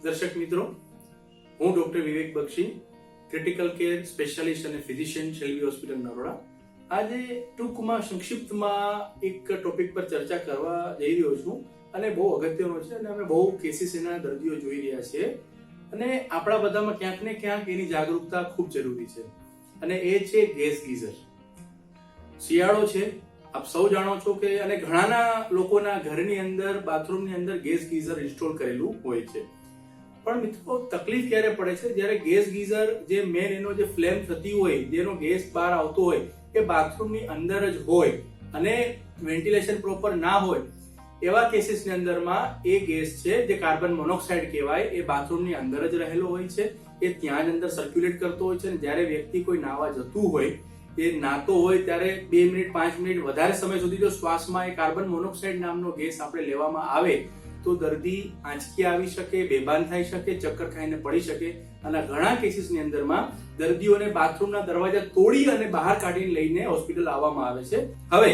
દર્શક મિત્રો, હું ડોક્ટર વિવેક બક્ષી, ક્રિટિકલ કેર સ્પેશિયાલિસ્ટ અને ફિઝિશિયન શેલ્બી હોસ્પિટલ નરોડા. આજે ટૂંકમાં સંક્ષિપ્તમાં એક ટોપિક પર ચર્ચા કરવા જઈ રહ્યો છું અને બહુ અગત્યનો છે અને અમે બહુ કેસીસ એના દર્દીઓ જોઈ રહ્યા છીએ અને આપણા બધામાં ક્યાંક ને ક્યાંક એની જાગૃતતા ખૂબ જરૂરી છે અને એ છે ગેસ ગીઝર. શિયાળો છે, આપ સૌ જાણો છો કે અને ઘણાના લોકોના ઘરની અંદર બાથરૂમની અંદર ગેસ ગીઝર ઇન્સ્ટોલ કરેલું હોય છે. પણ મિત્રો, તકલીફ ક્યારે પડે છે જ્યારે ગેસ ગીઝર જે મેન એનો જે ફ્લેમ થતી હોય, જેનો ગેસ બહાર આવતો હોય એ બાથરૂમની અંદર જ હોય અને વેન્ટિલેશન પ્રોપર ના હોય. એવા કેસીસની અંદરમાં એ ગેસ છે જે કાર્બન મોનોક્સાઇડ કહેવાય, એ બાથરૂમની અંદર જ રહેલો હોય છે. એ ત્યાં જ અંદર સર્ક્યુલેટ કરતો હોય છે અને જ્યારે વ્યક્તિ કોઈ નાવા જતું હોય, એ નાતો હોય ત્યારે 2 મિનિટ 5 મિનિટ વધારે સમય સુધી જો શ્વાસમાં એ કાર્બન મોનોક્સાઇડ નામનો ગેસ આપણે લેવામાં આવે તો દર્દી આંચકી આવી શકે, બેભાન થઈ શકે, ચક્કર ખાઈને પડી શકે અને ઘણા કેસીસની અંદરમાં દર્દીઓને બાથરૂમના દરવાજા તોડી અને બહાર કાઢીને લઈને હોસ્પિટલ આવવામાં આવે છે. હવે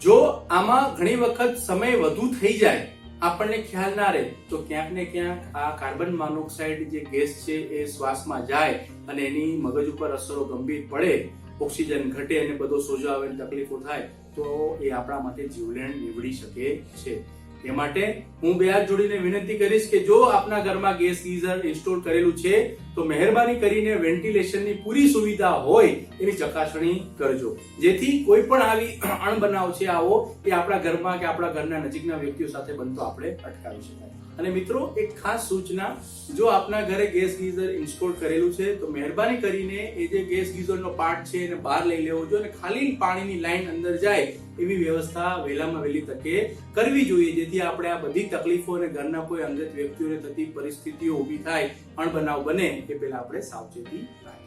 જો આમાં ઘણી વખત સમય વધુ થઈ જાય, આપણને ખ્યાલ ના રહે, તો ક્યાંક ને ક્યાંક આ કાર્બન મોનોક્સાઇડ જે ગેસ છે એ શ્વાસમાં જાય અને એની મગજ ઉપર અસરો ગંભીર પડે, ઓક્સિજન ઘટે અને બધો સોજો આવે, તકલીફો થાય, તો એ આપણા માટે જીવલેણ નીવડી શકે છે. એ માટે હું બે હાથ જોડીને વિનંતી કરીશ કે જો આપના ઘરમાં ગેસ ગીઝર ઇન્સ્ટોલ કરેલું છે તો મહેરબાની કરીને વેન્ટિલેશનની પૂરી સુવિધા હોય એની ચકાસણી કરજો, જેથી કોઈ પણ આવી અણબનાવ છે આવો એ આપણા ઘરમાં કે આપણા ઘરના નજીકના વ્યક્તિઓ સાથે બનતો આપણે અટકાવી શકાય. અને મિત્રો, એક ખાસ સૂચના, જો આપના ઘરે ગેસ ગીઝર ઇન્સ્ટોલ કરેલું છે તો મહેરબાની કરીને એ જે ગેસ ગીઝરનો પાર્ટ છે એને બહાર લઈ લેવો જોઈએ અને ખાલી પાણીની લાઈન અંદર જાય એવી વ્યવસ્થા વહેલામાં વહેલી તકે કરવી જોઈએ, જેથી આપણે આ બધી તકલીફો અને ઘરના કોઈ અંગત વ્યક્તિઓને થતી પરિસ્થિતિઓ ઊભી થાય, અણબનાવ બને એ પહેલા આપણે સાવચેતી રાખીએ.